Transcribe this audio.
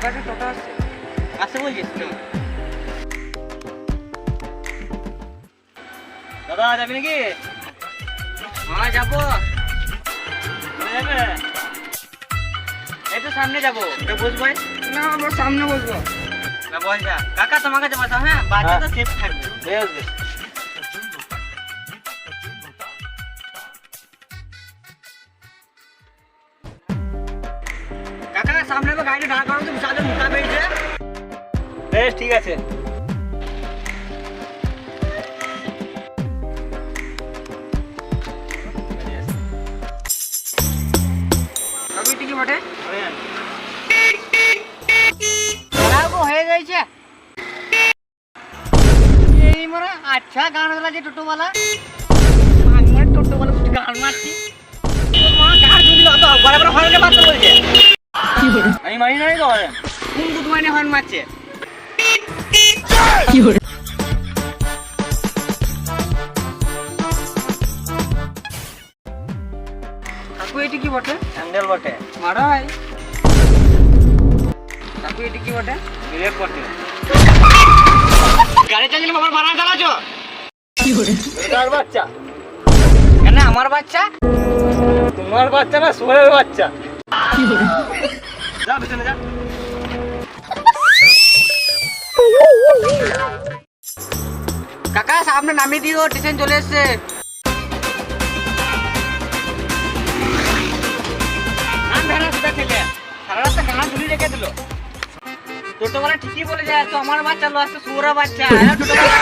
একটা টোটো আসছে। আসতে বলছিস তো? দাদা যাবি নাকি? হ্যাঁ যাবো। কোথায় যাবে? এই তো সামনে যাবো। তো বসবো? না আমরা সামনে বসবো। না বস যা। কাকা তোমার কাছে বসো, হ্যাঁ? বাচ্চা তো সেফ থাকবে। বেশ বেশ। কাকা সামনে তো গাড়িটা দাঁড় করানো, তুমি সাথে মোটা পেয়েছে। বেশ ঠিক আছে। কাকু এটা কি বটে? কাকু হয়ে গেছে। এই মরা আচ্ছা গান বাজে টোটোওয়ালা। আমরা টোটোওয়ালা শুধু গান মারছি। তোমার গান যদি অত বড় বড় হর্নে বাজতে বলছে। আমি মানি নাই তো। কোন গুদমাইনে হর্ন মারছে? কাকু এটা কি বটে? হ্যান্ডেল বটে। মারাই। কাকু এটা কি বটে? ব্রেক বটে। গাড়ি চালিয়ে বাবার বানা চালাছো? কার বাচ্চা? কেন আমার বাচ্চা? তোমার বাচ্চা না সোহেলের বাচ্চা। যা পিছনে যা। কাকা সামনে নামিয়ে দিও, স্টেশন চলে এসছে। নাম ভেড়া সুদা ছেলে। সারা রাস্তা গান ঝুলি রেখে দিল। টোটোওয়ালা ঠিকই বলে যায়, তো আমার বাচ্চা লো আসছে সুরা বাচ্চা। হ্যাঁ, টোটোওয়ালা।